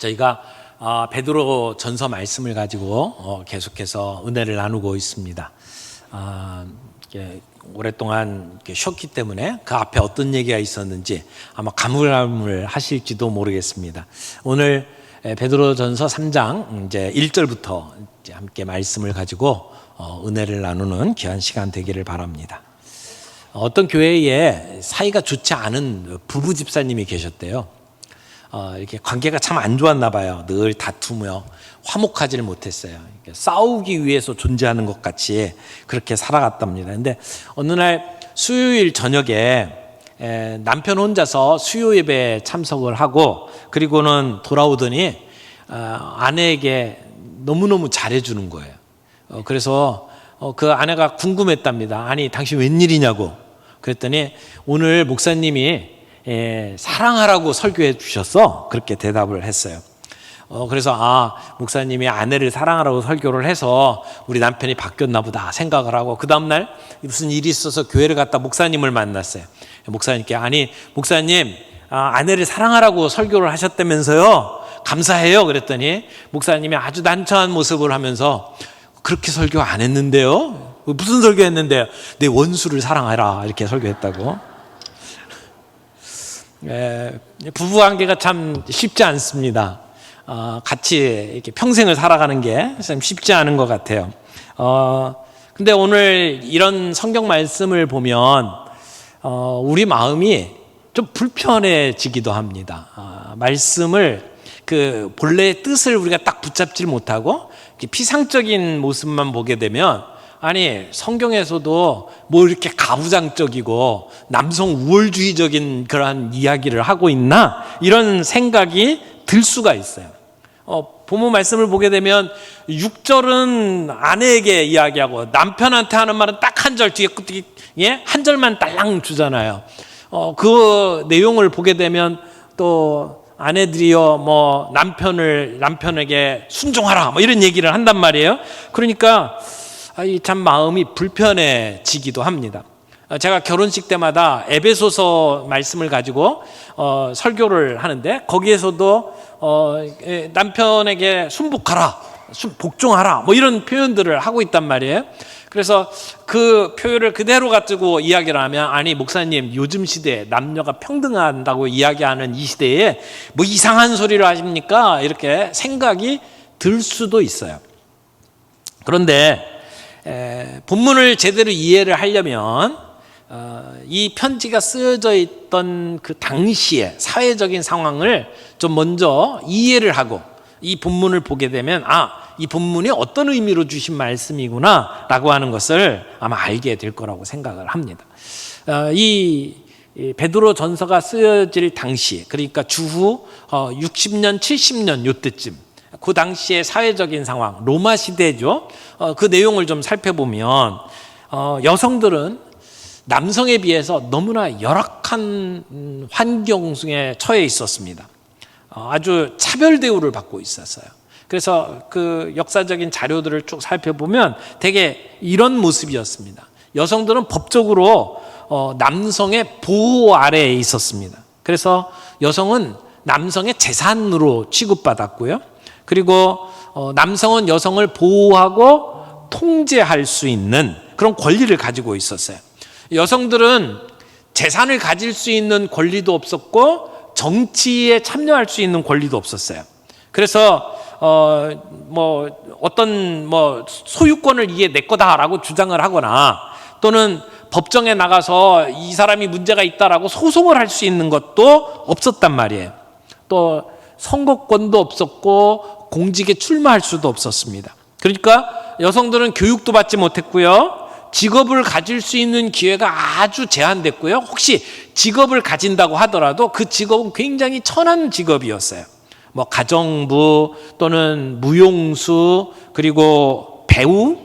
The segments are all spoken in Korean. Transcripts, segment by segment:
저희가 베드로 전서 말씀을 가지고 계속해서 은혜를 나누고 있습니다. 오랫동안 쉬었기 때문에 그 앞에 어떤 얘기가 있었는지 아마 가물가물 하실지도 모르겠습니다. 오늘 베드로 전서 3장 이제 1절부터 이제 함께 말씀을 가지고 은혜를 나누는 귀한 시간 되기를 바랍니다. 어떤 교회에 사이가 좋지 않은 부부 집사님이 계셨대요. 이렇게 관계가 참 안 좋았나 봐요. 늘 다투며 화목하지를 못했어요. 싸우기 위해서 존재하는 것 같이 그렇게 살아갔답니다. 근데 어느 날 수요일 저녁에 남편 혼자서 수요 예배에 참석을 하고 그리고는 돌아오더니 아내에게 너무너무 잘해주는 거예요. 그래서 그 아내가 궁금했답니다. 아니 당신 웬일이냐고. 그랬더니 오늘 목사님이 사랑하라고 설교해 주셨어. 그렇게 대답을 했어요. 그래서 목사님이 아내를 사랑하라고 설교를 해서 우리 남편이 바뀌었나 보다 생각을 하고 그 다음날 무슨 일이 있어서 교회를 갔다 목사님을 만났어요. 목사님께 아니 목사님 아내를 사랑하라고 설교를 하셨다면서요. 감사해요. 그랬더니 목사님이 아주 난처한 모습을 하면서 그렇게 설교 안 했는데요. 무슨 설교 했는데요? 내 원수를 사랑하라 이렇게 설교했다고. 부부관계가 참 쉽지 않습니다. 같이 이렇게 평생을 살아가는 게 참 쉽지 않은 것 같아요. 근데 오늘 이런 성경 말씀을 보면 우리 마음이 좀 불편해지기도 합니다. 말씀을 그 본래의 뜻을 우리가 딱 붙잡지 못하고 피상적인 모습만 보게 되면 아니 성경에서도 뭐 이렇게 가부장적이고 남성 우월주의적인 그러한 이야기를 하고 있나 이런 생각이 들 수가 있어요. 본문 말씀을 보게 되면 6절은 아내에게 이야기하고 남편한테 하는 말은 딱 한 절 뒤에 한 절만 딸랑 주잖아요. 그 내용을 보게 되면 또 아내들이여 뭐 남편에게 순종하라 뭐 이런 얘기를 한단 말이에요. 그러니까 참 마음이 불편해지기도 합니다. 제가 결혼식 때마다 에베소서 말씀을 가지고 설교를 하는데 거기에서도 남편에게 순복하라, 복종하라 뭐 이런 표현들을 하고 있단 말이에요. 그래서 그 표현을 그대로 가지고 이야기를 하면 아니 목사님 요즘 시대에 남녀가 평등한다고 이야기하는 이 시대에 뭐 이상한 소리를 하십니까? 이렇게 생각이 들 수도 있어요. 그런데 본문을 제대로 이해를 하려면 이 편지가 쓰여져 있던 그 당시의 사회적인 상황을 좀 먼저 이해를 하고 이 본문을 보게 되면 이 본문이 어떤 의미로 주신 말씀이구나 라고 하는 것을 아마 알게 될 거라고 생각을 합니다. 이 베드로 전서가 쓰여질 당시 그러니까 주후 60년 70년 요때쯤 그 당시의 사회적인 상황 로마 시대죠. 그 내용을 좀 살펴보면 여성들은 남성에 비해서 너무나 열악한 환경에 처해 있었습니다. 아주 차별 대우를 받고 있었어요. 그래서 그 역사적인 자료들을 쭉 살펴보면 되게 이런 모습이었습니다. 여성들은 법적으로 남성의 보호 아래에 있었습니다. 그래서 여성은 남성의 재산으로 취급받았고요. 그리고 남성은 여성을 보호하고 통제할 수 있는 그런 권리를 가지고 있었어요. 여성들은 재산을 가질 수 있는 권리도 없었고 정치에 참여할 수 있는 권리도 없었어요. 그래서 어떤 소유권을 이게 내 거다라고 주장을 하거나 또는 법정에 나가서 이 사람이 문제가 있다라고 소송을 할 수 있는 것도 없었단 말이에요. 또 선거권도 없었고 공직에 출마할 수도 없었습니다. 그러니까 여성들은 교육도 받지 못했고요. 직업을 가질 수 있는 기회가 아주 제한됐고요. 혹시 직업을 가진다고 하더라도 그 직업은 굉장히 천한 직업이었어요. 뭐 가정부 또는 무용수 그리고 배우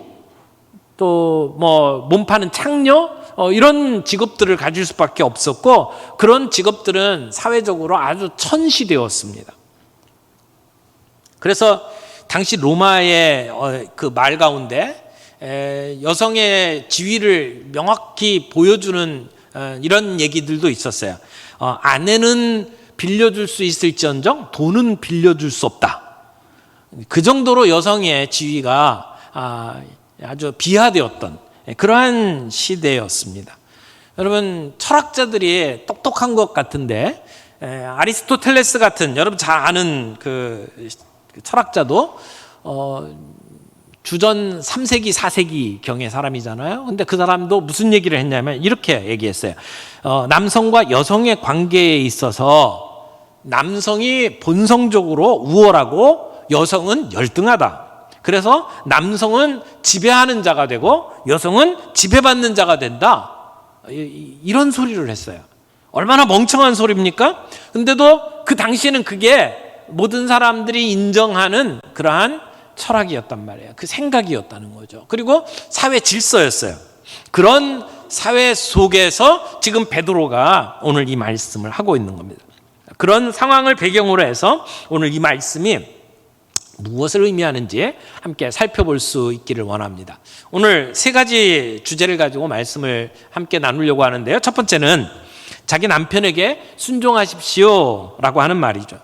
또 뭐 몸 파는 창녀 이런 직업들을 가질 수밖에 없었고 그런 직업들은 사회적으로 아주 천시되었습니다. 그래서 당시 로마의 그 말 가운데 여성의 지위를 명확히 보여주는 이런 얘기들도 있었어요. 아내는 빌려줄 수 있을지언정 돈은 빌려줄 수 없다. 그 정도로 여성의 지위가 아주 비하되었던 그러한 시대였습니다. 여러분, 철학자들이 똑똑한 것 같은데 아리스토텔레스 같은, 여러분 잘 아는 그 철학자도 주전 3세기 4세기 경의 사람이잖아요. 근데 그 사람도 무슨 얘기를 했냐면 이렇게 얘기했어요. 남성과 여성의 관계에 있어서 남성이 본성적으로 우월하고 여성은 열등하다. 그래서 남성은 지배하는 자가 되고 여성은 지배받는 자가 된다. 이런 소리를 했어요. 얼마나 멍청한 소리입니까? 근데도 그 당시에는 그게 모든 사람들이 인정하는 그러한 철학이었단 말이에요. 그 생각이었다는 거죠. 그리고 사회 질서였어요. 그런 사회 속에서 지금 베드로가 오늘 이 말씀을 하고 있는 겁니다. 그런 상황을 배경으로 해서 오늘 이 말씀이 무엇을 의미하는지 함께 살펴볼 수 있기를 원합니다. 오늘 세 가지 주제를 가지고 말씀을 함께 나누려고 하는데요. 첫 번째는 자기 남편에게 순종하십시오라고 하는 말이죠.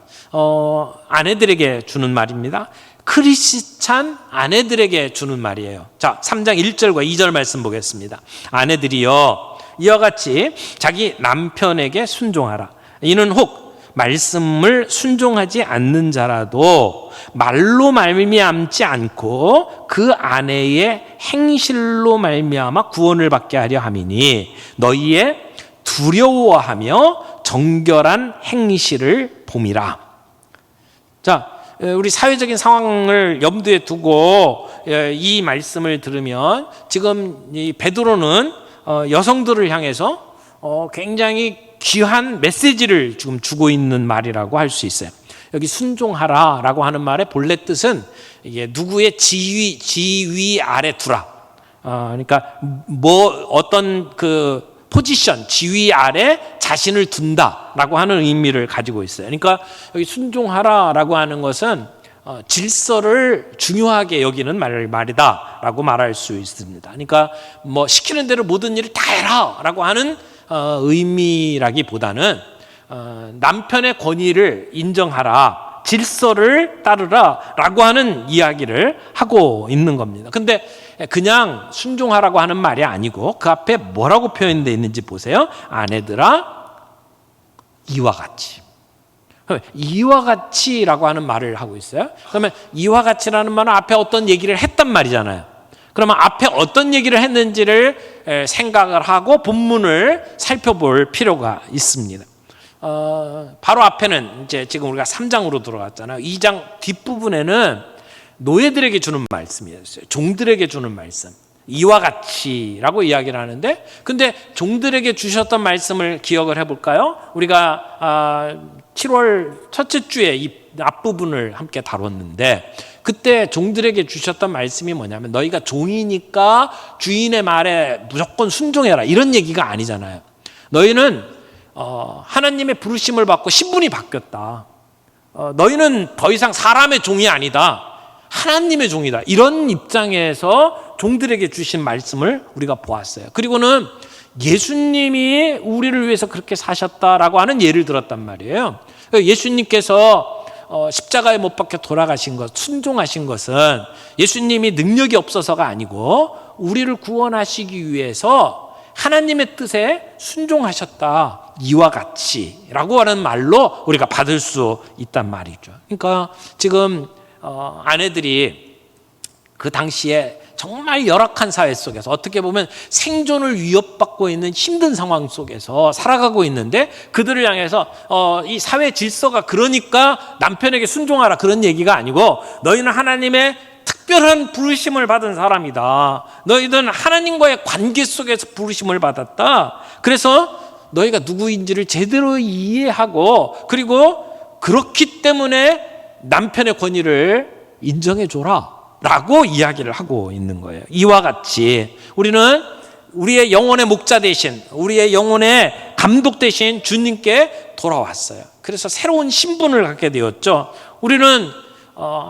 아내들에게 주는 말입니다. 크리스찬 아내들에게 주는 말이에요. 자, 3장 1절과 2절 말씀 보겠습니다. 아내들이여 이와 같이 자기 남편에게 순종하라. 이는 혹 말씀을 순종하지 않는 자라도 말로 말미암지 않고 그 아내의 행실로 말미암아 구원을 받게 하려 함이니 너희의 두려워하며 정결한 행실을 봄이라. 자, 우리 사회적인 상황을 염두에 두고 이 말씀을 들으면 지금 이 베드로는 여성들을 향해서 굉장히 귀한 메시지를 지금 주고 있는 말이라고 할 수 있어요. 여기 순종하라라고 하는 말의 본래 뜻은 이게 누구의 지위 아래 두라. 그러니까 어떤 그 포지션, 지위 아래 자신을 둔다라고 하는 의미를 가지고 있어요. 그러니까 여기 순종하라라고 하는 것은 질서를 중요하게 여기는 말이다라고 말할 수 있습니다. 그러니까 뭐 시키는 대로 모든 일을 다 해라라고 하는 의미라기보다는 남편의 권위를 인정하라, 질서를 따르라라고 하는 이야기를 하고 있는 겁니다. 근데 그냥 순종하라고 하는 말이 아니고 그 앞에 뭐라고 표현되어 있는지 보세요. 아내들아 이와 같이. 이와 같이라고 하는 말을 하고 있어요. 그러면 이와 같이라는 말은 앞에 어떤 얘기를 했단 말이잖아요. 그러면 앞에 어떤 얘기를 했는지를 생각을 하고 본문을 살펴볼 필요가 있습니다. 바로 앞에는 이제 지금 우리가 3장으로 들어갔잖아요. 2장 뒷부분에는 노예들에게 주는 말씀이었어요. 종들에게 주는 말씀. 이와 같이라고 이야기를 하는데, 근데 종들에게 주셨던 말씀을 기억을 해볼까요? 우리가 7월 첫째 주에 이 앞부분을 함께 다뤘는데, 그때 종들에게 주셨던 말씀이 뭐냐면 너희가 종이니까 주인의 말에 무조건 순종해라 이런 얘기가 아니잖아요. 너희는 하나님의 부르심을 받고 신분이 바뀌었다. 너희는 더 이상 사람의 종이 아니다. 하나님의 종이다. 이런 입장에서 종들에게 주신 말씀을 우리가 보았어요. 그리고는 예수님이 우리를 위해서 그렇게 사셨다라고 하는 예를 들었단 말이에요. 예수님께서 십자가에 못 박혀 돌아가신 것, 순종하신 것은 예수님이 능력이 없어서가 아니고 우리를 구원하시기 위해서 하나님의 뜻에 순종하셨다. 이와 같이라고 하는 말로 우리가 받을 수 있단 말이죠. 그러니까 지금 아내들이 그 당시에 정말 열악한 사회 속에서 어떻게 보면 생존을 위협받고 있는 힘든 상황 속에서 살아가고 있는데 그들을 향해서 이 사회 질서가 그러니까 남편에게 순종하라 그런 얘기가 아니고 너희는 하나님의 특별한 부르심을 받은 사람이다. 너희들은 하나님과의 관계 속에서 부르심을 받았다. 그래서 너희가 누구인지를 제대로 이해하고 그리고 그렇기 때문에 남편의 권위를 인정해줘라 라고 이야기를 하고 있는 거예요. 이와 같이 우리는 우리의 영혼의 목자 대신 우리의 영혼의 감독 대신 주님께 돌아왔어요. 그래서 새로운 신분을 갖게 되었죠. 우리는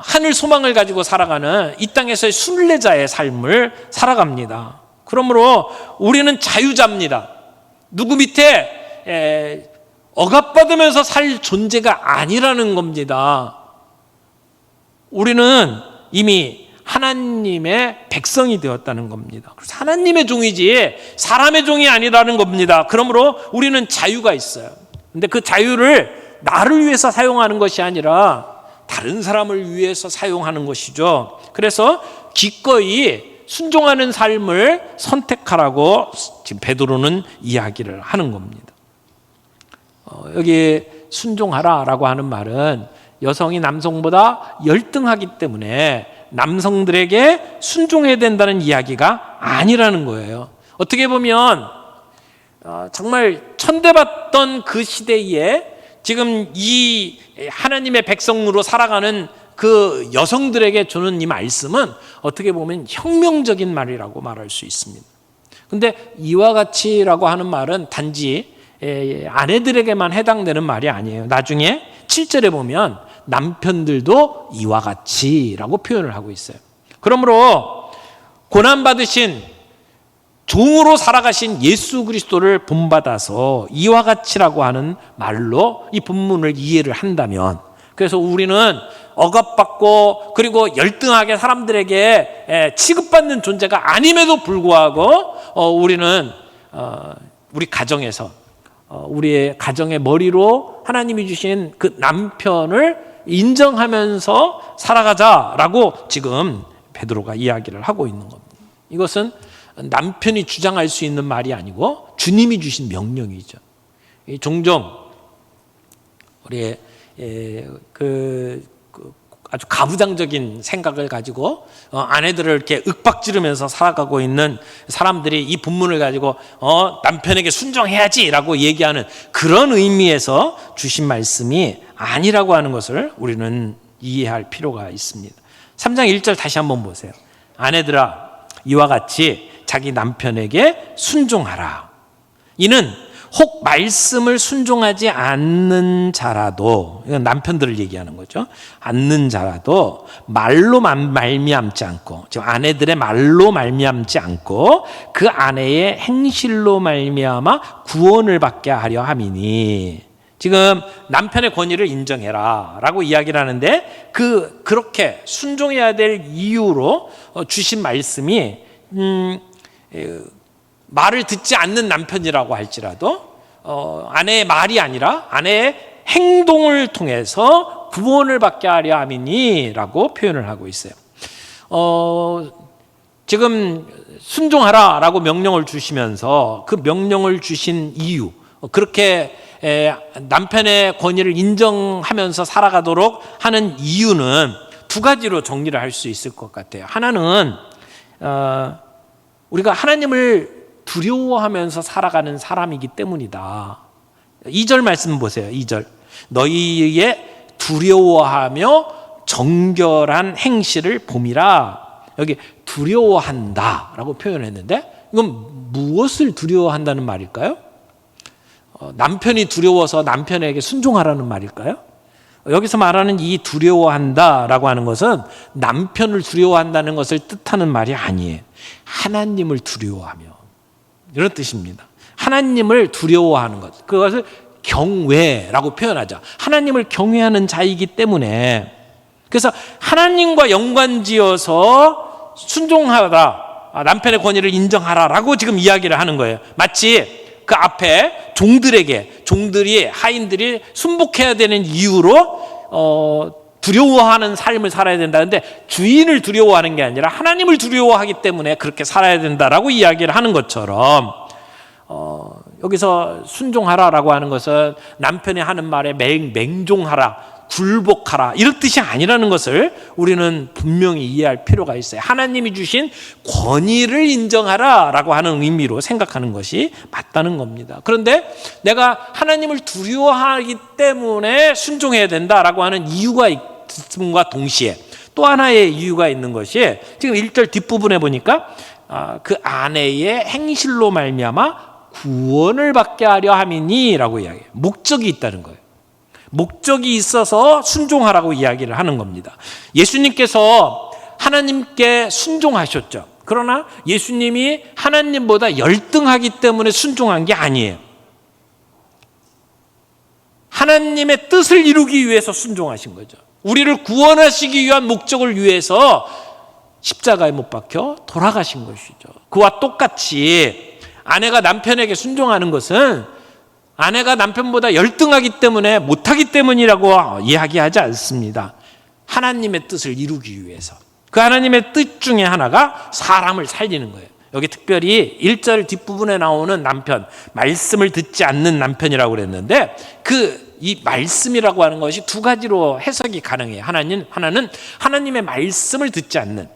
하늘 소망을 가지고 살아가는 이 땅에서의 순례자의 삶을 살아갑니다. 그러므로 우리는 자유자입니다. 누구 밑에 억압받으면서 살 존재가 아니라는 겁니다. 우리는 이미 하나님의 백성이 되었다는 겁니다. 그래서 하나님의 종이지 사람의 종이 아니라는 겁니다. 그러므로 우리는 자유가 있어요. 근데 그 자유를 나를 위해서 사용하는 것이 아니라 다른 사람을 위해서 사용하는 것이죠. 그래서 기꺼이 순종하는 삶을 선택하라고 지금 베드로는 이야기를 하는 겁니다. 여기 순종하라라고 하는 말은 여성이 남성보다 열등하기 때문에 남성들에게 순종해야 된다는 이야기가 아니라는 거예요. 어떻게 보면 정말 천대받던 그 시대에 지금 이 하나님의 백성으로 살아가는 그 여성들에게 주는 이 말씀은 어떻게 보면 혁명적인 말이라고 말할 수 있습니다. 근데 이와 같이라고 하는 말은 단지 아내들에게만 해당되는 말이 아니에요. 나중에 7절에 보면 남편들도 이와 같이라고 표현을 하고 있어요. 그러므로 고난받으신 종으로 살아가신 예수 그리스도를 본받아서 이와 같이라고 하는 말로 이 본문을 이해를 한다면, 그래서 우리는 억압받고 그리고 열등하게 사람들에게 취급받는 존재가 아님에도 불구하고 우리는 우리 가정에서 우리의 가정의 머리로 하나님이 주신 그 남편을 인정하면서 살아가자라고 지금 베드로가 이야기를 하고 있는 겁니다. 이것은 남편이 주장할 수 있는 말이 아니고 주님이 주신 명령이죠. 종종 우리 아주 가부장적인 생각을 가지고 아내들을 이렇게 윽박지르면서 살아가고 있는 사람들이 이 본문을 가지고 남편에게 순종해야지라고 얘기하는 그런 의미에서 주신 말씀이 아니라고 하는 것을 우리는 이해할 필요가 있습니다. 3장 1절 다시 한번 보세요. 아내들아 이와 같이 자기 남편에게 순종하라. 이는 혹 말씀을 순종하지 않는 자라도, 이건 남편들을 얘기하는 거죠. 않는 자라도 말로 말미암지 않고, 지금 아내들의 말로 말미암지 않고 그 아내의 행실로 말미암아 구원을 받게 하려 함이니. 지금 남편의 권위를 인정해라 라고 이야기를 하는데 그렇게 순종해야 될 이유로 주신 말씀이 말을 듣지 않는 남편이라고 할지라도 아내의 말이 아니라 아내의 행동을 통해서 구원을 받게 하려 함이니 라고 표현을 하고 있어요. 지금 순종하라 라고 명령을 주시면서 그 명령을 주신 이유, 그렇게 남편의 권위를 인정하면서 살아가도록 하는 이유는 두 가지로 정리를 할 수 있을 것 같아요. 하나는 우리가 하나님을 두려워하면서 살아가는 사람이기 때문이다. 2절 말씀 보세요. 2절. 너희의 두려워하며 정결한 행실을 봄이라. 여기 두려워한다라고 표현했는데 이건 무엇을 두려워한다는 말일까요? 남편이 두려워서 남편에게 순종하라는 말일까요? 여기서 말하는 이 두려워한다라고 하는 것은 남편을 두려워한다는 것을 뜻하는 말이 아니에요. 하나님을 두려워하며, 이런 뜻입니다. 하나님을 두려워하는 것, 그것을 경외라고 표현하죠. 하나님을 경외하는 자이기 때문에, 그래서 하나님과 연관지어서 순종하라, 남편의 권위를 인정하라라고 지금 이야기를 하는 거예요. 마치 그 앞에 종들이 하인들이 순복해야 되는 이유로 두려워하는 삶을 살아야 된다. 근데 주인을 두려워하는 게 아니라 하나님을 두려워하기 때문에 그렇게 살아야 된다라고 이야기를 하는 것처럼 여기서 순종하라라고 하는 것은 남편이 하는 말에 맹종하라, 굴복하라 이런 뜻이 아니라는 것을 우리는 분명히 이해할 필요가 있어요. 하나님이 주신 권위를 인정하라라고 하는 의미로 생각하는 것이 맞다는 겁니다. 그런데 내가 하나님을 두려워하기 때문에 순종해야 된다라고 하는 이유가 있음과 동시에 또 하나의 이유가 있는 것이 지금 1절 뒷부분에 보니까 그 아내의 행실로 말미암아 구원을 받게 하려 함이니라고 이야기해요. 목적이 있다는 거예요. 목적이 있어서 순종하라고 이야기를 하는 겁니다. 예수님께서 하나님께 순종하셨죠. 그러나 예수님이 하나님보다 열등하기 때문에 순종한 게 아니에요. 하나님의 뜻을 이루기 위해서 순종하신 거죠. 우리를 구원하시기 위한 목적을 위해서 십자가에 못 박혀 돌아가신 것이죠. 그와 똑같이 아내가 남편에게 순종하는 것은 아내가 남편보다 열등하기 때문에 못하기 때문이라고 이야기하지 않습니다. 하나님의 뜻을 이루기 위해서. 그 하나님의 뜻 중에 하나가 사람을 살리는 거예요. 여기 특별히 1절 뒷부분에 나오는 남편, 말씀을 듣지 않는 남편이라고 그랬는데 이 말씀이라고 하는 것이 두 가지로 해석이 가능해요. 하나는 하나님의 말씀을 듣지 않는,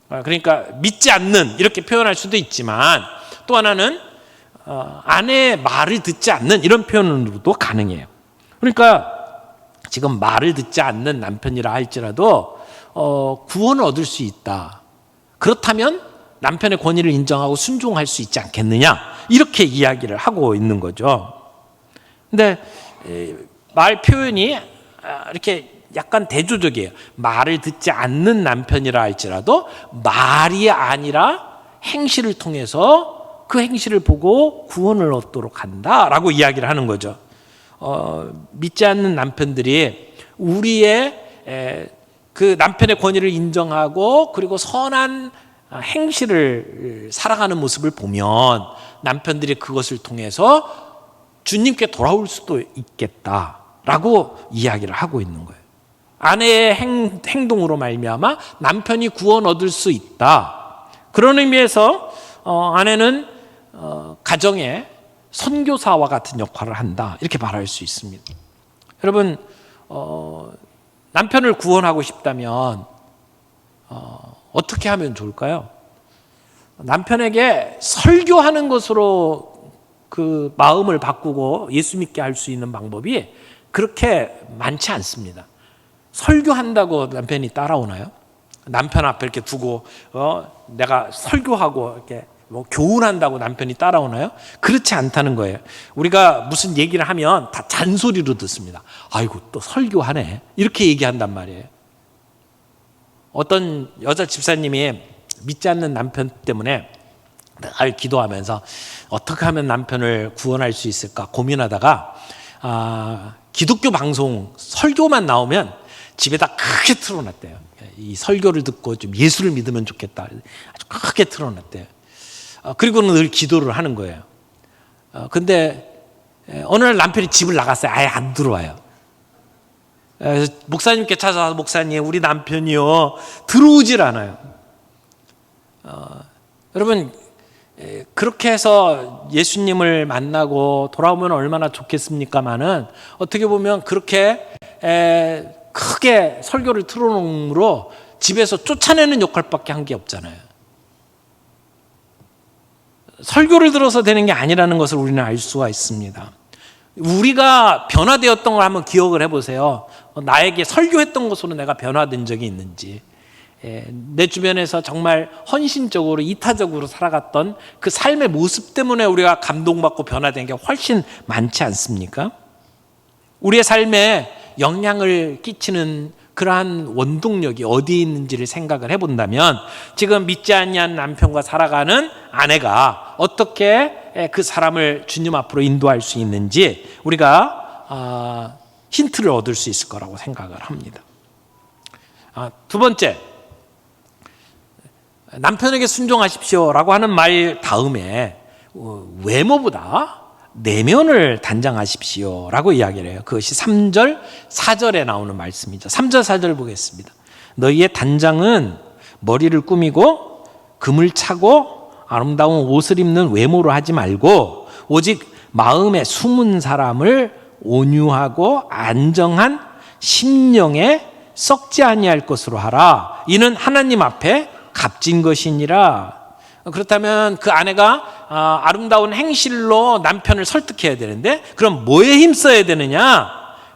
그러니까 믿지 않는 이렇게 표현할 수도 있지만, 또 하나는 아내의 말을 듣지 않는 이런 표현으로도 가능해요. 그러니까 지금 말을 듣지 않는 남편이라 할지라도 구원을 얻을 수 있다. 그렇다면 남편의 권위를 인정하고 순종할 수 있지 않겠느냐, 이렇게 이야기를 하고 있는 거죠. 근데 말 표현이 이렇게 약간 대조적이에요. 말을 듣지 않는 남편이라 할지라도 말이 아니라 행실을 통해서 그 행실을 보고 구원을 얻도록 한다라고 이야기를 하는 거죠. 믿지 않는 남편들이 우리의 그 남편의 권위를 인정하고 그리고 선한 행실을 살아가는 모습을 보면 남편들이 그것을 통해서 주님께 돌아올 수도 있겠다라고 이야기를 하고 있는 거예요. 아내의 행동으로 말미암아 남편이 구원 얻을 수 있다. 그런 의미에서 아내는 가정의 선교사와 같은 역할을 한다, 이렇게 말할 수 있습니다. 여러분, 남편을 구원하고 싶다면 어떻게 하면 좋을까요? 남편에게 설교하는 것으로 그 마음을 바꾸고 예수 믿게 할 수 있는 방법이 그렇게 많지 않습니다. 설교한다고 남편이 따라오나요? 남편 앞에 이렇게 두고 내가 설교하고 이렇게 교훈한다고 남편이 따라오나요? 그렇지 않다는 거예요. 우리가 무슨 얘기를 하면 다 잔소리로 듣습니다. 아이고, 또 설교하네, 이렇게 얘기한단 말이에요. 어떤 여자 집사님이 믿지 않는 남편 때문에 늘 기도하면서 어떻게 하면 남편을 구원할 수 있을까 고민하다가 기독교 방송 설교만 나오면 집에다 크게 틀어놨대요. 이 설교를 듣고 좀 예수를 믿으면 좋겠다, 아주 크게 틀어놨대요. 그리고는 늘 기도를 하는 거예요. 근데 어느 날 남편이 집을 나갔어요. 아예 안 들어와요. 목사님께 찾아와서, 목사님, 우리 남편이요 들어오질 않아요. 여러분, 그렇게 해서 예수님을 만나고 돌아오면 얼마나 좋겠습니까마는, 어떻게 보면 그렇게 크게 설교를 틀어놓음으로 집에서 쫓아내는 역할밖에 한 게 없잖아요. 설교를 들어서 되는 게 아니라는 것을 우리는 알 수가 있습니다. 우리가 변화되었던 걸 한번 기억을 해보세요. 나에게 설교했던 것으로 내가 변화된 적이 있는지, 내 주변에서 정말 헌신적으로 이타적으로 살아갔던 그 삶의 모습 때문에 우리가 감동받고 변화된 게 훨씬 많지 않습니까? 우리의 삶에 영향을 끼치는 그러한 원동력이 어디에 있는지를 생각을 해본다면, 지금 믿지 아니한 남편과 살아가는 아내가 어떻게 그 사람을 주님 앞으로 인도할 수 있는지 우리가 힌트를 얻을 수 있을 거라고 생각을 합니다. 두 번째, 남편에게 순종하십시오라고 하는 말 다음에 외모보다 내면을 단장하십시오라고 이야기를 해요. 그것이 3절, 4절에 나오는 말씀이죠. 3절, 4절 보겠습니다. 너희의 단장은 머리를 꾸미고 금을 차고 아름다운 옷을 입는 외모로 하지 말고 오직 마음에 숨은 사람을 온유하고 안정한 심령에 썩지 아니할 것으로 하라. 이는 하나님 앞에 값진 것이니라. 그렇다면 그 아내가 아름다운 행실로 남편을 설득해야 되는데, 그럼 뭐에 힘써야 되느냐?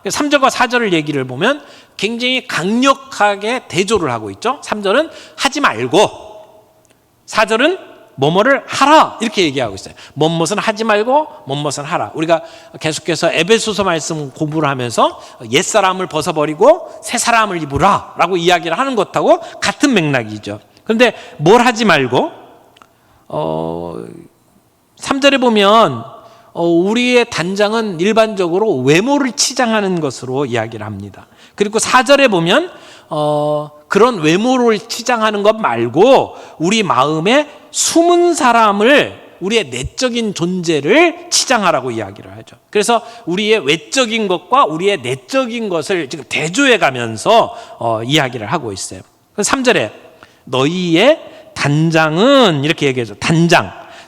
3절과 4절을 얘기를 보면 굉장히 강력하게 대조를 하고 있죠. 3절은 하지 말고, 4절은 뭐뭐를 하라, 이렇게 얘기하고 있어요. 뭐뭇은 하지 말고 뭐뭇은 하라. 우리가 계속해서 에베소서 말씀 공부를 하면서 옛사람을 벗어버리고 새사람을 입으라 라고 이야기를 하는 것하고 같은 맥락이죠. 그런데 뭘 하지 말고 3절에 보면 우리의 단장은 일반적으로 외모를 치장하는 것으로 이야기를 합니다. 그리고 4절에 보면 그런 외모를 치장하는 것 말고 우리 마음에 숨은 사람을, 우리의 내적인 존재를 치장하라고 이야기를 하죠. 그래서 우리의 외적인 것과 우리의 내적인 것을 지금 대조해 가면서 이야기를 하고 있어요. 3절에 너희의 단장은, 이렇게 얘기해서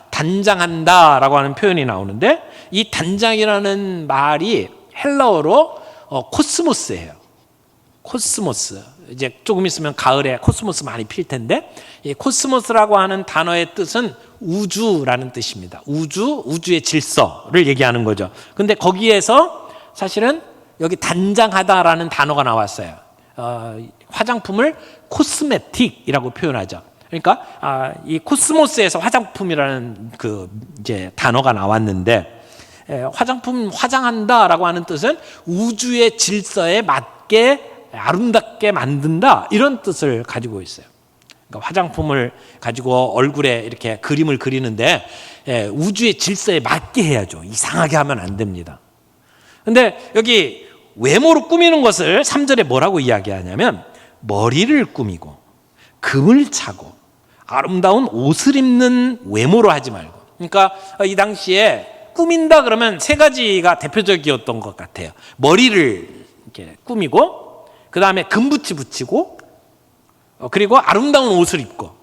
단장한다라고 하는 표현이 나오는데, 이 단장이라는 말이 헬라어로 코스모스예요. 코스모스. 이제 조금 있으면 가을에 코스모스 많이 필 텐데, 이 코스모스라고 하는 단어의 뜻은 우주라는 뜻입니다. 우주의 질서를 얘기하는 거죠. 근데 거기에서 사실은 여기 단장하다라는 단어가 나왔어요. 화장품을 코스메틱이라고 표현하죠. 그러니까 이 코스모스에서 화장품이라는 이제 단어가 나왔는데, 화장품, 화장한다라고 하는 뜻은 우주의 질서에 맞게 아름답게 만든다, 이런 뜻을 가지고 있어요. 그러니까 화장품을 가지고 얼굴에 이렇게 그림을 그리는데 우주의 질서에 맞게 해야죠. 이상하게 하면 안 됩니다. 근데 여기 외모로 꾸미는 것을 3절에 뭐라고 이야기하냐면, 머리를 꾸미고 금을 차고 아름다운 옷을 입는 외모로 하지 말고. 그러니까 이 당시에 꾸민다 그러면 세 가지가 대표적이었던 것 같아요. 머리를 이렇게 꾸미고, 그 다음에 금붙이 붙이고, 그리고 아름다운 옷을 입고.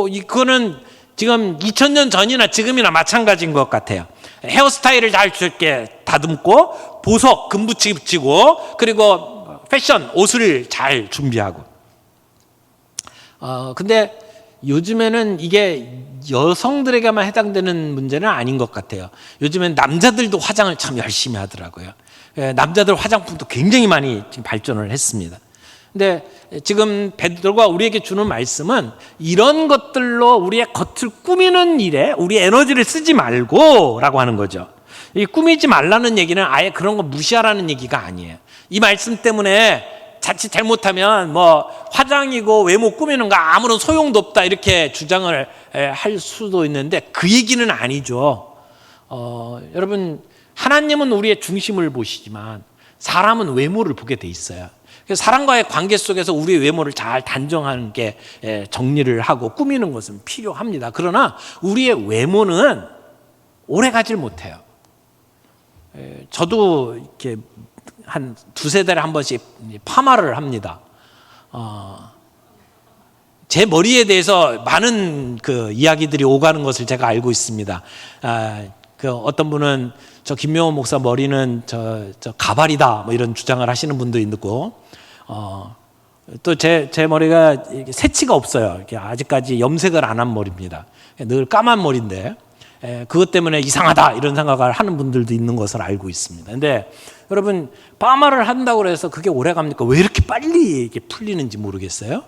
이거는 지금 2000년 전이나 지금이나 마찬가지인 것 같아요. 헤어스타일을 잘 이렇게 다듬고, 보석, 금붙이 붙이고, 그리고 패션, 옷을 잘 준비하고. 근데 요즘에는 이게 여성들에게만 해당되는 문제는 아닌 것 같아요. 요즘엔 남자들도 화장을 참 열심히 하더라고요. 남자들 화장품도 굉장히 많이 지금 발전을 했습니다. 근데 지금 베드로가 우리에게 주는 말씀은 이런 것들로 우리의 겉을 꾸미는 일에 우리 에너지를 쓰지 말고 라고 하는 거죠. 이 꾸미지 말라는 얘기는 아예 그런 거 무시하라는 얘기가 아니에요. 이 말씀 때문에 자칫 잘못하면 화장이고 외모 꾸미는 거 아무런 소용도 없다, 이렇게 주장을 할 수도 있는데, 그 얘기는 아니죠. 여러분, 하나님은 우리의 중심을 보시지만 사람은 외모를 보게 돼 있어요. 그래서 사람과의 관계 속에서 우리의 외모를 잘 단정하는 게, 정리를 하고 꾸미는 것은 필요합니다. 그러나 우리의 외모는 오래 가질 못해요. 저도 이렇게 한 두세 달에 한 번씩 파마를 합니다. 제 머리에 대해서 많은 이야기들이 오가는 것을 제가 알고 있습니다. 어떤 분은 저 김명호 목사 머리는 저 가발이다, 뭐 이런 주장을 하시는 분도 있고, 또 제 머리가 새치가 없어요. 아직까지 염색을 안 한 머리입니다. 늘 까만 머리인데, 그것 때문에 이상하다, 이런 생각을 하는 분들도 있는 것을 알고 있습니다. 근데 여러분, 파마를 한다고 해서 그게 오래 갑니까? 왜 이렇게 빨리 이렇게 풀리는지 모르겠어요.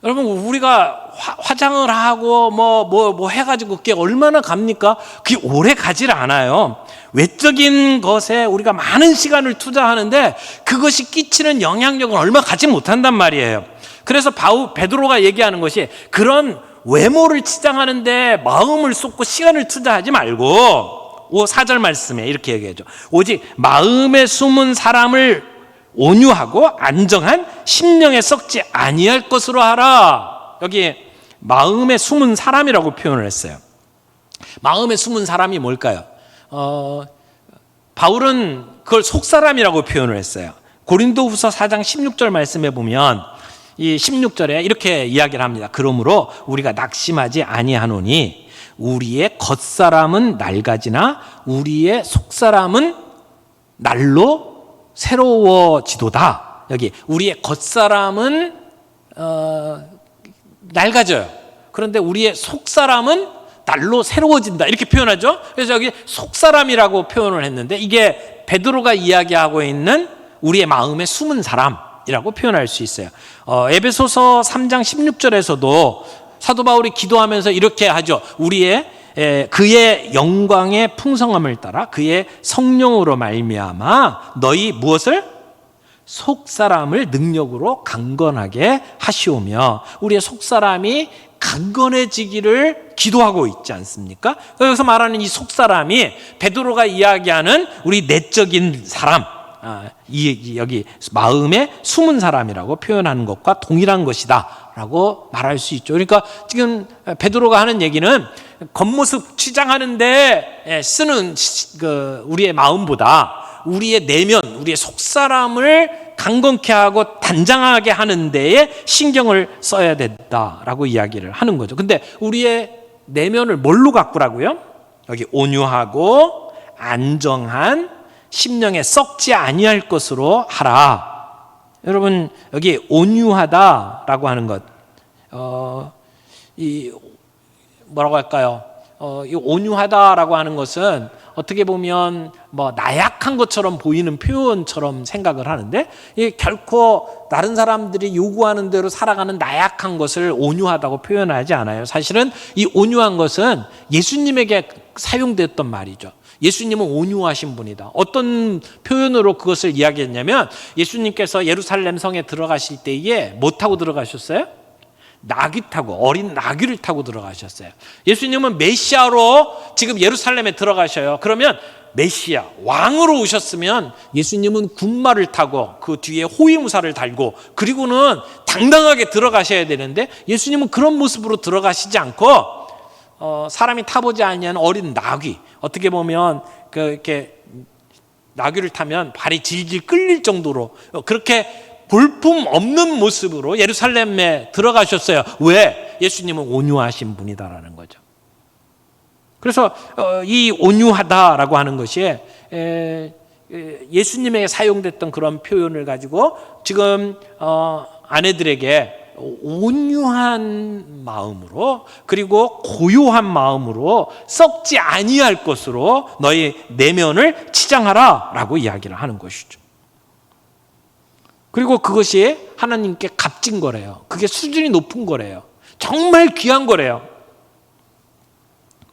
여러분, 우리가 화장을 하고 뭐 해가지고 그게 얼마나 갑니까? 그게 오래 가질 않아요. 외적인 것에 우리가 많은 시간을 투자하는데 그것이 끼치는 영향력은 얼마 가지 못한단 말이에요. 그래서 베드로가 얘기하는 것이, 그런 외모를 치장하는데 마음을 쏟고 시간을 투자하지 말고, 4절 말씀에 이렇게 얘기하죠. 오직 마음에 숨은 사람을 온유하고 안정한 심령에 썩지 아니할 것으로 하라. 여기 마음에 숨은 사람이라고 표현을 했어요. 마음에 숨은 사람이 뭘까요? 바울은 그걸 속사람이라고 표현을 했어요. 고린도후서 4장 16절 말씀에 보면, 이 16절에 이렇게 이야기를 합니다. 그러므로 우리가 낙심하지 아니하노니 우리의 겉사람은 낡아지나 우리의 속사람은 날로 새로워지도다. 여기 우리의 겉사람은 낡아져요. 그런데 우리의 속사람은 날로 새로워진다, 이렇게 표현하죠. 그래서 여기 속사람이라고 표현을 했는데, 이게 베드로가 이야기하고 있는 우리의 마음에 숨은 사람이라고 표현할 수 있어요. 에베소서 3장 16절에서도 사도 바울이 기도하면서 이렇게 하죠. 그의 영광의 풍성함을 따라 그의 성령으로 말미암아 너희 무엇을? 속사람을 능력으로 강건하게 하시오며. 우리의 속사람이 강건해지기를 기도하고 있지 않습니까? 여기서 말하는 이 속사람이 베드로가 이야기하는 우리 내적인 사람, 여기 마음에 숨은 사람이라고 표현하는 것과 동일한 것이다 라고 말할 수 있죠. 그러니까 지금 베드로가 하는 얘기는 겉모습 치장하는데 쓰는 우리의 마음보다 우리의 내면, 우리의 속사람을 강건케 하고 단장하게 하는 데에 신경을 써야 된다라고 이야기를 하는 거죠. 근데 우리의 내면을 뭘로 가꾸라고요? 여기 온유하고 안정한 심령에 썩지 아니할 것으로 하라. 여러분, 여기 온유하다라고 하는 것, 뭐라고 할까요? 이 온유하다라고 하는 것은 어떻게 보면 뭐 나약한 것처럼 보이는 표현처럼 생각을 하는데, 이게 결코 다른 사람들이 요구하는 대로 살아가는 나약한 것을 온유하다고 표현하지 않아요. 사실은 이 온유한 것은 예수님에게 사용됐던 말이죠. 예수님은 온유하신 분이다. 어떤 표현으로 그것을 이야기했냐면, 예수님께서 예루살렘 성에 들어가실 때에 뭐 타고 들어가셨어요? 나귀 타고, 어린 나귀를 타고 들어가셨어요. 예수님은 메시아로 지금 예루살렘에 들어가셔요. 그러면 메시아, 왕으로 오셨으면 예수님은 군마를 타고 그 뒤에 호위무사를 달고 그리고는 당당하게 들어가셔야 되는데, 예수님은 그런 모습으로 들어가시지 않고 사람이 타보지 아니한 어린 나귀, 어떻게 보면 이렇게 나귀를 타면 발이 질질 끌릴 정도로 그렇게 볼품 없는 모습으로 예루살렘에 들어가셨어요. 왜? 예수님은 온유하신 분이다라는 거죠. 그래서 이 온유하다라고 하는 것이 예수님에게 사용됐던 그런 표현을 가지고 지금 아내들에게 온유한 마음으로, 그리고 고요한 마음으로 썩지 아니할 것으로 너희 내면을 치장하라 라고 이야기를 하는 것이죠. 그리고 그것이 하나님께 값진 거래요. 그게 수준이 높은 거래요. 정말 귀한 거래요.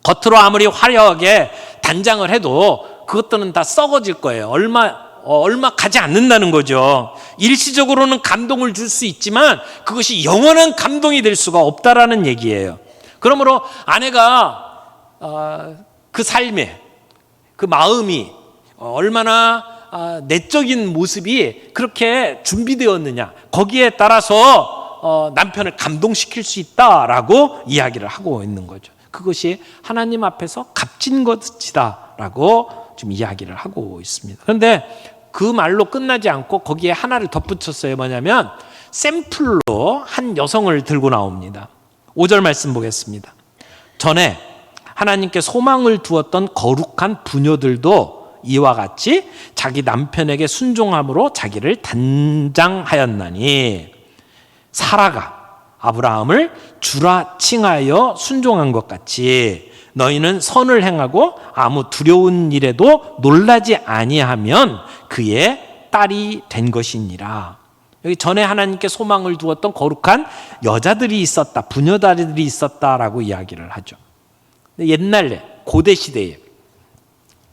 겉으로 아무리 화려하게 단장을 해도 그것들은 다 썩어질 거예요. 얼마 가지 않는다는 거죠. 일시적으로는 감동을 줄 수 있지만 그것이 영원한 감동이 될 수가 없다라는 얘기예요. 그러므로 아내가 그 삶에, 그 마음이 얼마나 내적인 모습이 그렇게 준비되었느냐, 거기에 따라서 남편을 감동시킬 수 있다라고 이야기를 하고 있는 거죠. 그것이 하나님 앞에서 값진 것이다라고 지금 이야기를 하고 있습니다. 그런데 그 말로 끝나지 않고 거기에 하나를 덧붙였어요. 뭐냐면 샘플로 한 여성을 들고 나옵니다. 5절 말씀 보겠습니다. 전에 하나님께 소망을 두었던 거룩한 부녀들도 이와 같이 자기 남편에게 순종함으로 자기를 단장하였나니, 사라가 아브라함을 주라 칭하여 순종한 것 같이 너희는 선을 행하고 아무 두려운 일에도 놀라지 아니하면 그의 딸이 된 것이니라. 여기 전에 하나님께 소망을 두었던 거룩한 여자들이 있었다, 부녀들이 있었다라고 이야기를 하죠. 옛날에 고대 시대에,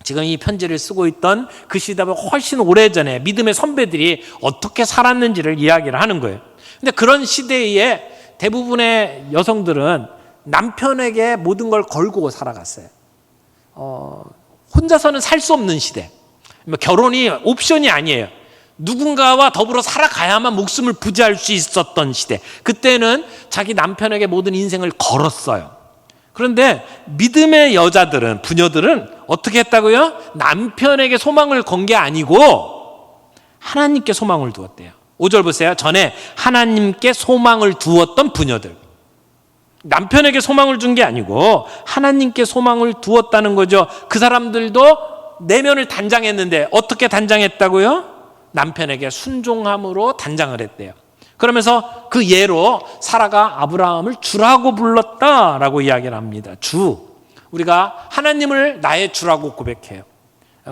지금 이 편지를 쓰고 있던 그 시대보다 훨씬 오래전에 믿음의 선배들이 어떻게 살았는지를 이야기를 하는 거예요. 근데 그런 시대에 대부분의 여성들은 남편에게 모든 걸 걸고 살아갔어요. 혼자서는 살 수 없는 시대. 결혼이 옵션이 아니에요. 누군가와 더불어 살아가야만 목숨을 부지할 수 있었던 시대. 그때는 자기 남편에게 모든 인생을 걸었어요. 그런데 믿음의 여자들은, 부녀들은 어떻게 했다고요? 남편에게 소망을 건 게 아니고 하나님께 소망을 두었대요. 5절 보세요. 전에 하나님께 소망을 두었던 부녀들. 남편에게 소망을 준 게 아니고 하나님께 소망을 두었다는 거죠. 그 사람들도 내면을 단장했는데 어떻게 단장했다고요? 남편에게 순종함으로 단장을 했대요. 그러면서 그 예로 사라가 아브라함을 주라고 불렀다라고 이야기를 합니다. 주. 우리가 하나님을 나의 주라고 고백해요.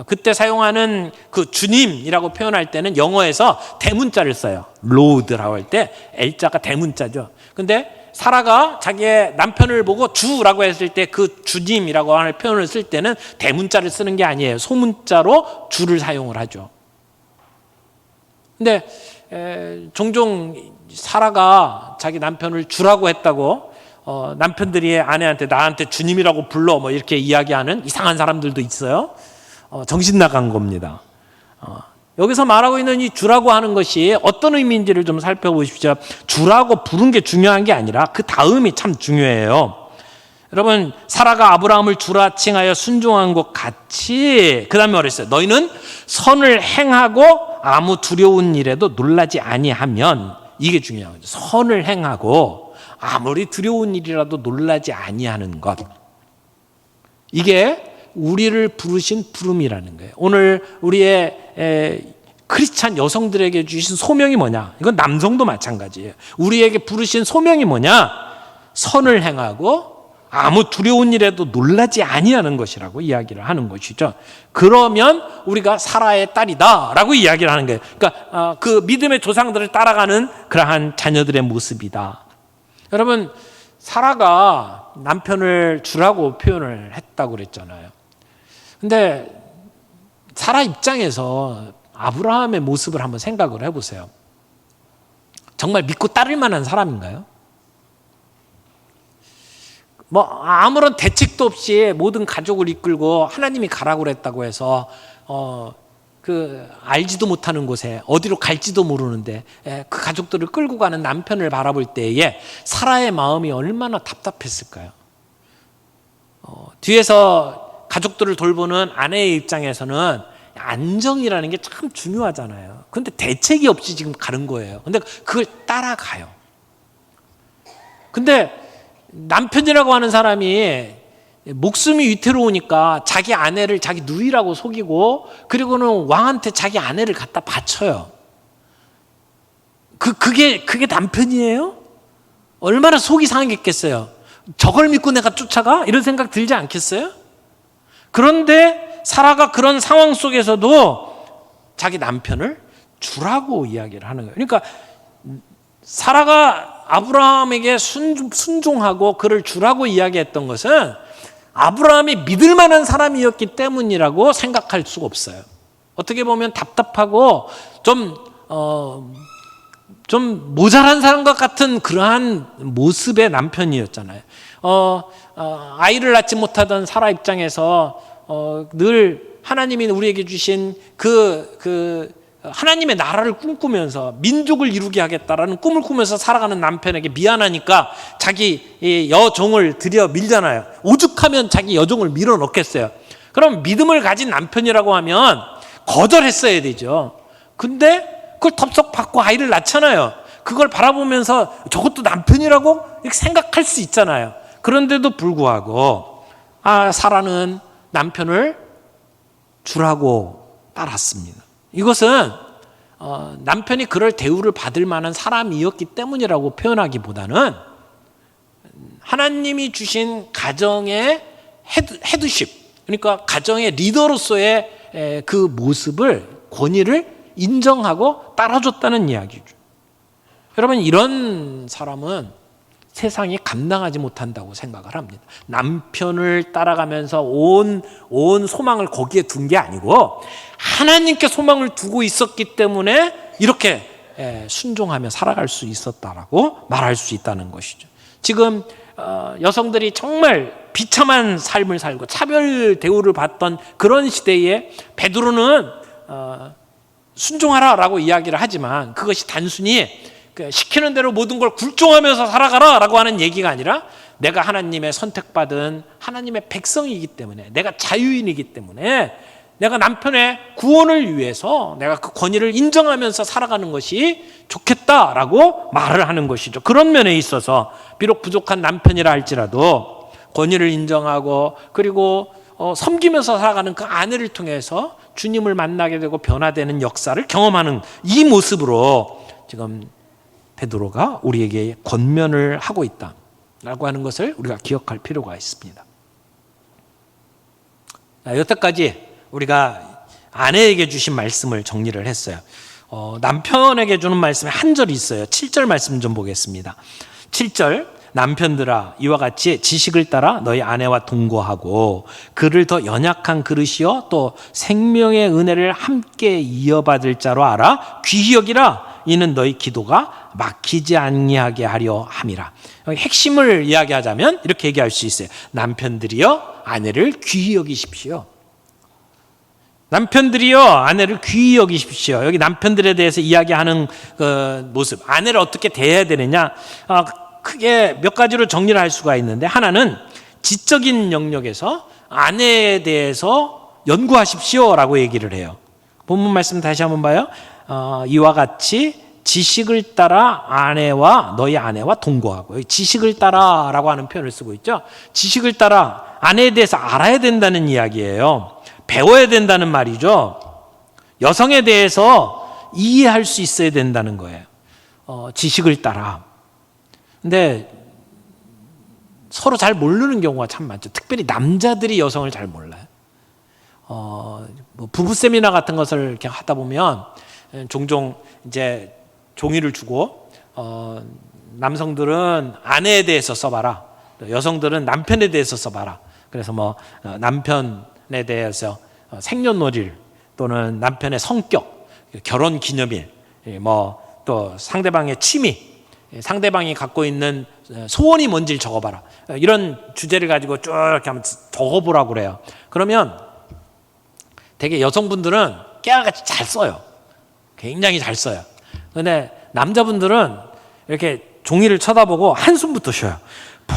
그때 사용하는 그 주님이라고 표현할 때는 영어에서 대문자를 써요. 로드라고 할 때 L자가 대문자죠. 근데 사라가 자기의 남편을 보고 주라고 했을 때 그 주님이라고 하는 표현을 쓸 때는 대문자를 쓰는 게 아니에요. 소문자로 주를 사용을 하죠. 근데 종종 사라가 자기 남편을 주라고 했다고 남편들이 아내한테 나한테 주님이라고 불러 뭐 이렇게 이야기하는 이상한 사람들도 있어요. 정신 나간 겁니다. 여기서 말하고 있는 이 주라고 하는 것이 어떤 의미인지를 좀 살펴보십시오. 주라고 부른 게 중요한 게 아니라 그 다음이 참 중요해요. 여러분, 사라가 아브라함을 주라 칭하여 순종한 것 같이 그 다음에 말했어요. 너희는 선을 행하고 아무 두려운 일에도 놀라지 아니하면, 이게 중요한 거죠. 선을 행하고 아무리 두려운 일이라도 놀라지 아니하는 것, 이게 우리를 부르신 부름이라는 거예요. 오늘 우리의 크리스찬 여성들에게 주신 소명이 뭐냐? 이건 남성도 마찬가지예요. 우리에게 부르신 소명이 뭐냐? 선을 행하고 아무 두려운 일에도 놀라지 아니하는 것이라고 이야기를 하는 것이죠. 그러면 우리가 사라의 딸이다라고 이야기를 하는 거예요. 그러니까 그 믿음의 조상들을 따라가는 그러한 자녀들의 모습이다. 여러분, 사라가 남편을 주라고 표현을 했다고 그랬잖아요. 근데 사라 입장에서 아브라함의 모습을 한번 생각을 해보세요. 정말 믿고 따를 만한 사람인가요? 뭐 아무런 대책도 없이 모든 가족을 이끌고 하나님이 가라고 그랬다고 해서 그 알지도 못하는 곳에 어디로 갈지도 모르는데 그 가족들을 끌고 가는 남편을 바라볼 때에 사라의 마음이 얼마나 답답했을까요? 뒤에서 가족들을 돌보는 아내의 입장에서는 안정이라는 게 참 중요하잖아요. 근데 대책이 없이 지금 가는 거예요. 근데 그걸 따라가요. 근데 남편이라고 하는 사람이 목숨이 위태로우니까 자기 아내를 자기 누이라고 속이고, 그리고는 왕한테 자기 아내를 갖다 바쳐요. 그게 남편이에요? 얼마나 속이 상했겠어요. 저걸 믿고 내가 쫓아가? 이런 생각 들지 않겠어요? 그런데 사라가 그런 상황 속에서도 자기 남편을 주라고 이야기를 하는 거예요. 그러니까 사라가 아브라함에게 순종하고 그를 주라고 이야기했던 것은 아브라함이 믿을 만한 사람이었기 때문이라고 생각할 수가 없어요. 어떻게 보면 답답하고 좀 모자란 사람과 같은 그러한 모습의 남편이었잖아요. 아이를 낳지 못하던 사라 입장에서 늘 하나님이 우리에게 주신 하나님의 나라를 꿈꾸면서 민족을 이루게 하겠다라는 꿈을 꾸면서 살아가는 남편에게 미안하니까 자기 여종을 들여 밀잖아요. 오죽하면 자기 여종을 밀어 넣겠어요. 그럼 믿음을 가진 남편이라고 하면 거절했어야 되죠. 근데 그걸 덥석 받고 아이를 낳잖아요. 그걸 바라보면서 저것도 남편이라고 이렇게 생각할 수 있잖아요. 그런데도 불구하고 사라는 남편을 주라고 따랐습니다. 이것은 남편이 그럴 대우를 받을 만한 사람이었기 때문이라고 표현하기보다는 하나님이 주신 가정의 헤드십, 그러니까 가정의 리더로서의 그 모습을, 권위를 인정하고 따라줬다는 이야기죠. 여러분, 이런 사람은 세상이 감당하지 못한다고 생각을 합니다. 남편을 따라가면서 온 소망을 거기에 둔 게 아니고 하나님께 소망을 두고 있었기 때문에 이렇게 순종하며 살아갈 수 있었다라고 말할 수 있다는 것이죠. 지금 여성들이 정말 비참한 삶을 살고 차별 대우를 받던 그런 시대에 베드로는 순종하라라고 이야기를 하지만 그것이 단순히 시키는 대로 모든 걸 굴종하면서 살아가라라고 하는 얘기가 아니라 내가 하나님의 선택받은 하나님의 백성이기 때문에, 내가 자유인이기 때문에 내가 남편의 구원을 위해서 내가 그 권위를 인정하면서 살아가는 것이 좋겠다라고 말을 하는 것이죠. 그런 면에 있어서 비록 부족한 남편이라 할지라도 권위를 인정하고 그리고 섬기면서 살아가는 그 아내를 통해서 주님을 만나게 되고 변화되는 역사를 경험하는 이 모습으로 지금 베드로가 우리에게 권면을 하고 있다라고 하는 것을 우리가 기억할 필요가 있습니다. 여태까지 우리가 아내에게 주신 말씀을 정리를 했어요. 남편에게 주는 말씀에 한 절이 있어요. 7절 말씀 좀 보겠습니다. 7절, 남편들아 이와 같이 지식을 따라 너희 아내와 동거하고 그를 더 연약한 그릇이요 또 생명의 은혜를 함께 이어받을 자로 알아 귀히 여기라. 이는 너희 기도가 막히지 아니하게 하려 함이라. 핵심을 이야기하자면 이렇게 얘기할 수 있어요. 남편들이여 아내를 귀히 여기십시오. 남편들이여 아내를 귀히 여기십시오. 여기 남편들에 대해서 이야기하는 그 모습, 아내를 어떻게 대해야 되느냐, 크게 몇 가지로 정리를 할 수가 있는데, 하나는 지적인 영역에서 아내에 대해서 연구하십시오라고 얘기를 해요. 본문 말씀 다시 한번 봐요. 이와 같이 지식을 따라 너희 아내와 동거하고, 여기 지식을 따라라고 하는 표현을 쓰고 있죠. 지식을 따라 아내에 대해서 알아야 된다는 이야기예요. 배워야 된다는 말이죠. 여성에 대해서 이해할 수 있어야 된다는 거예요. 지식을 따라. 근데 서로 잘 모르는 경우가 참 많죠. 특별히 남자들이 여성을 잘 몰라요. 뭐 부부 세미나 같은 것을 이렇게 하다 보면 종종 이제 종이를 주고 남성들은 아내에 대해서 써봐라, 여성들은 남편에 대해서 써봐라. 그래서 뭐 남편에 대해서 생년월일 또는 남편의 성격, 결혼 기념일, 뭐 또 상대방의 취미, 상대방이 갖고 있는 소원이 뭔지를 적어봐라. 이런 주제를 가지고 쭉 이렇게 한번 적어보라고 그래요. 그러면 되게 여성분들은 깨알같이 잘 써요. 굉장히 잘 써요. 그런데 남자분들은 이렇게 종이를 쳐다보고 한숨부터 쉬어요. 푹.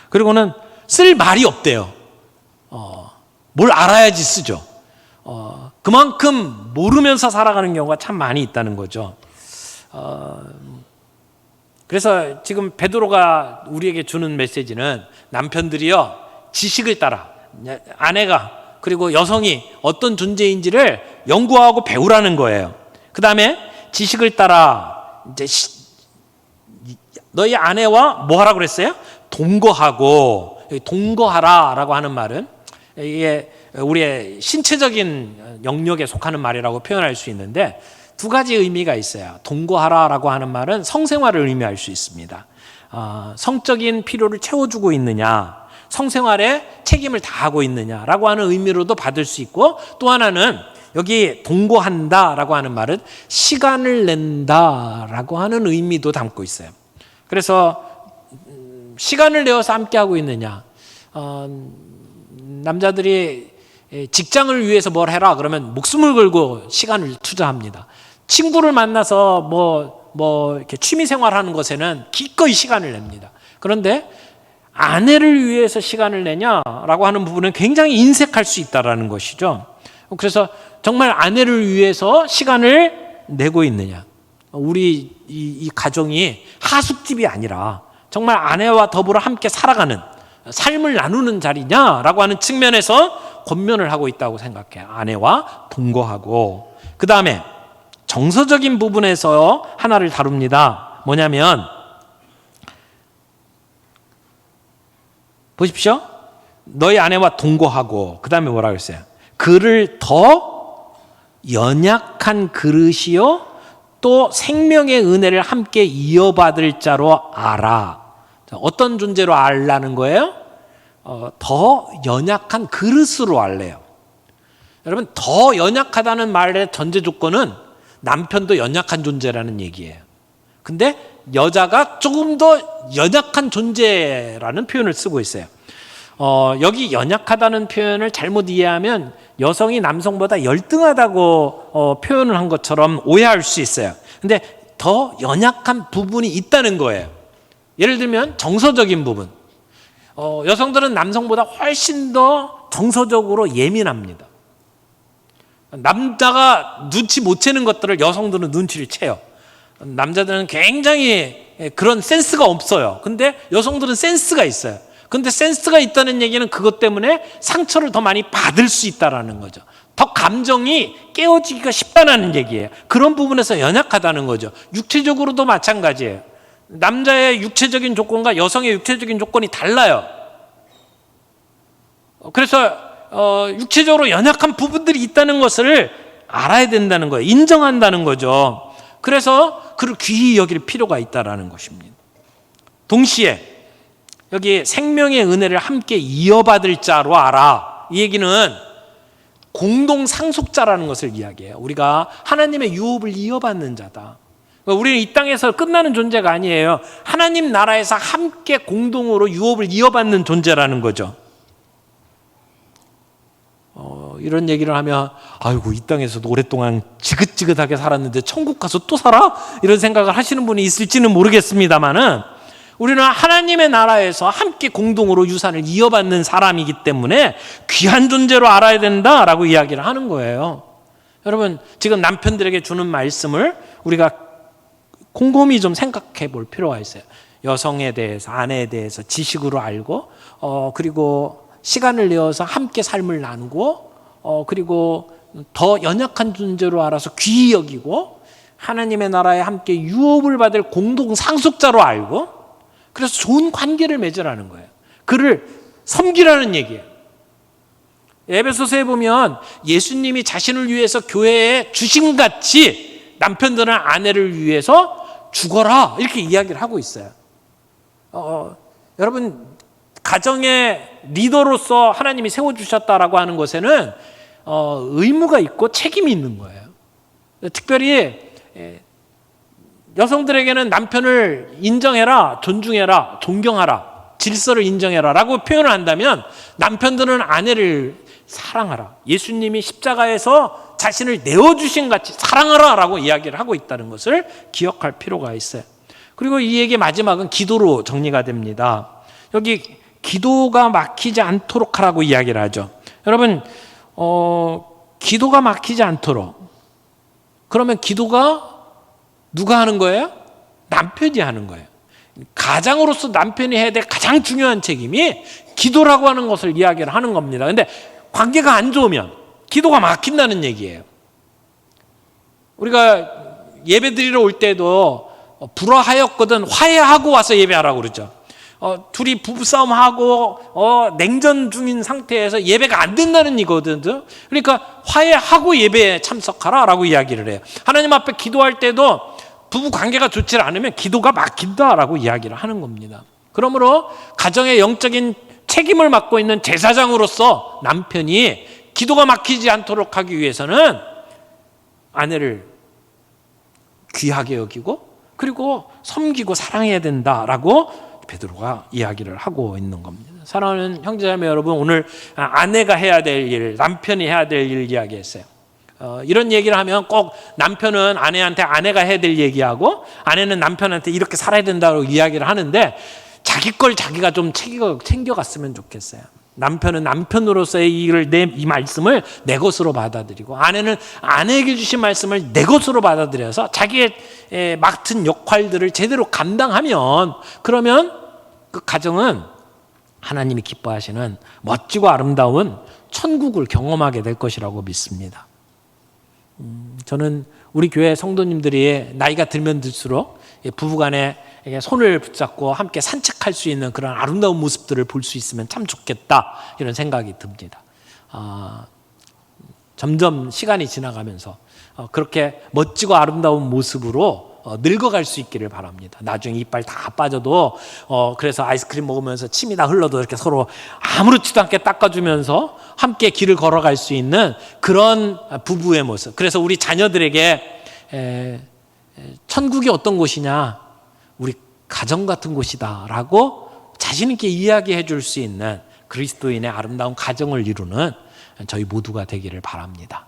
그리고는 쓸 말이 없대요. 뭘 알아야지 쓰죠. 그만큼 모르면서 살아가는 경우가 참 많이 있다는 거죠. 그래서 지금 베드로가 우리에게 주는 메시지는 남편들이요, 지식을 따라 아내가 그리고 여성이 어떤 존재인지를 연구하고 배우라는 거예요. 그 다음에 지식을 따라 이제 너희 아내와 뭐 하라고 그랬어요? 동거하고. 동거하라라고 하는 말은 이게 우리의 신체적인 영역에 속하는 말이라고 표현할 수 있는데, 두 가지 의미가 있어요. 동거하라라고 하는 말은 성생활을 의미할 수 있습니다. 성적인 필요를 채워주고 있느냐, 성생활에 책임을 다하고 있느냐라고 하는 의미로도 받을 수 있고, 또 하나는 여기 동거한다라고 하는 말은 시간을 낸다라고 하는 의미도 담고 있어요. 그래서 시간을 내어서 함께하고 있느냐, 남자들이 직장을 위해서 뭘 해라 그러면 목숨을 걸고 시간을 투자합니다. 친구를 만나서 뭐 이렇게 취미 생활하는 것에는 기꺼이 시간을 냅니다. 그런데 아내를 위해서 시간을 내냐라고 하는 부분은 굉장히 인색할 수 있다라는 것이죠. 그래서 정말 아내를 위해서 시간을 내고 있느냐, 우리 이 가정이 하숙집이 아니라 정말 아내와 더불어 함께 살아가는 삶을 나누는 자리냐라고 하는 측면에서 권면을 하고 있다고 생각해요. 아내와 동거하고. 그 다음에 정서적인 부분에서 하나를 다룹니다. 뭐냐면 보십시오. 너희 아내와 동거하고, 그 다음에 뭐라고 했어요? 그를 더 연약한 그릇이요 또 생명의 은혜를 함께 이어받을 자로 알아. 어떤 존재로 알라는 거예요? 더 연약한 그릇으로 알래요. 여러분, 더 연약하다는 말의 전제 조건은 남편도 연약한 존재라는 얘기예요. 근데 여자가 조금 더 연약한 존재라는 표현을 쓰고 있어요. 여기 연약하다는 표현을 잘못 이해하면 여성이 남성보다 열등하다고 표현을 한 것처럼 오해할 수 있어요. 근데 더 연약한 부분이 있다는 거예요. 예를 들면 정서적인 부분. 여성들은 남성보다 훨씬 더 정서적으로 예민합니다. 남자가 눈치 못 채는 것들을 여성들은 눈치를 채요. 남자들은 굉장히 그런 센스가 없어요. 근데 여성들은 센스가 있어요. 근데 센스가 있다는 얘기는 그것 때문에 상처를 더 많이 받을 수 있다는 거죠. 더 감정이 깨어지기가 쉽다는 얘기예요. 그런 부분에서 연약하다는 거죠. 육체적으로도 마찬가지예요. 남자의 육체적인 조건과 여성의 육체적인 조건이 달라요. 그래서 육체적으로 연약한 부분들이 있다는 것을 알아야 된다는 거예요. 인정한다는 거죠. 그래서 그를 귀히 여길 필요가 있다는 것입니다. 동시에 여기 생명의 은혜를 함께 이어받을 자로 알아. 이 얘기는 공동 상속자라는 것을 이야기해요. 우리가 하나님의 유업을 이어받는 자다. 우리는 이 땅에서 끝나는 존재가 아니에요. 하나님 나라에서 함께 공동으로 유업을 이어받는 존재라는 거죠. 이런 얘기를 하면 아이고 이 땅에서도 오랫동안 지긋지긋하게 살았는데 천국 가서 또 살아? 이런 생각을 하시는 분이 있을지는 모르겠습니다만은 우리는 하나님의 나라에서 함께 공동으로 유산을 이어받는 사람이기 때문에 귀한 존재로 알아야 된다라고 이야기를 하는 거예요. 여러분 지금 남편들에게 주는 말씀을 우리가 곰곰이 좀 생각해 볼 필요가 있어요. 여성에 대해서, 아내에 대해서 지식으로 알고 그리고 시간을 내어서 함께 삶을 나누고 그리고 더 연약한 존재로 알아서 귀히 여기고 하나님의 나라에 함께 유업을 받을 공동 상속자로 알고 그래서 좋은 관계를 맺으라는 거예요. 그를 섬기라는 얘기예요. 에베소서에 보면 예수님이 자신을 위해서 교회에 주심같이 남편들은 아내를 위해서 죽어라 이렇게 이야기를 하고 있어요. 여러분 가정의 리더로서 하나님이 세워주셨다라고 하는 것에는 의무가 있고 책임이 있는 거예요. 특별히 여성들에게는 남편을 인정해라, 존중해라, 존경하라, 질서를 인정해라 라고 표현을 한다면 남편들은 아내를 사랑하라, 예수님이 십자가에서 자신을 내어주신 같이 사랑하라 라고 이야기를 하고 있다는 것을 기억할 필요가 있어요. 그리고 이 얘기의 마지막은 기도로 정리가 됩니다. 여기 기도가 막히지 않도록 하라고 이야기를 하죠. 여러분 기도가 막히지 않도록, 그러면 기도가 누가 하는 거예요? 남편이 하는 거예요. 가장으로서 남편이 해야 될 가장 중요한 책임이 기도라고 하는 것을 이야기를 하는 겁니다. 근데 관계가 안 좋으면 기도가 막힌다는 얘기예요. 우리가 예배 드리러 올 때도 불화하였거든 화해하고 와서 예배하라고 그러죠. 둘이 부부싸움하고 냉전 중인 상태에서 예배가 안 된다는 이거거든. 그러니까 화해하고 예배에 참석하라라고 이야기를 해요. 하나님 앞에 기도할 때도 부부 관계가 좋지 않으면 기도가 막힌다라고 이야기를 하는 겁니다. 그러므로 가정의 영적인 책임을 맡고 있는 제사장으로서 남편이 기도가 막히지 않도록 하기 위해서는 아내를 귀하게 여기고 그리고 섬기고 사랑해야 된다라고 베드로가 이야기를 하고 있는 겁니다. 사랑하는 형제자매 여러분, 오늘 아내가 해야 될 일, 남편이 해야 될 일 이야기했어요. 이런 얘기를 하면 꼭 남편은 아내한테 아내가 해야 될 얘기하고 아내는 남편한테 이렇게 살아야 된다고 이야기를 하는데 자기 걸 자기가 좀 챙겨갔으면 좋겠어요. 남편은 남편으로서의 이 말씀을 내 것으로 받아들이고 아내는 아내에게 주신 말씀을 내 것으로 받아들여서 자기의 맡은 역할들을 제대로 감당하면 그러면 그 가정은 하나님이 기뻐하시는 멋지고 아름다운 천국을 경험하게 될 것이라고 믿습니다. 저는 우리 교회 성도님들이 나이가 들면 들수록 부부간에 손을 붙잡고 함께 산책할 수 있는 그런 아름다운 모습들을 볼 수 있으면 참 좋겠다 이런 생각이 듭니다. 점점 시간이 지나가면서 그렇게 멋지고 아름다운 모습으로 늙어갈 수 있기를 바랍니다. 나중에 이빨 다 빠져도 그래서 아이스크림 먹으면서 침이 다 흘러도 이렇게 서로 아무렇지도 않게 닦아주면서 함께 길을 걸어갈 수 있는 그런 부부의 모습. 그래서 우리 자녀들에게 천국이 어떤 곳이냐, 우리 가정 같은 곳이다 라고 자신 있게 이야기해 줄 수 있는 그리스도인의 아름다운 가정을 이루는 저희 모두가 되기를 바랍니다.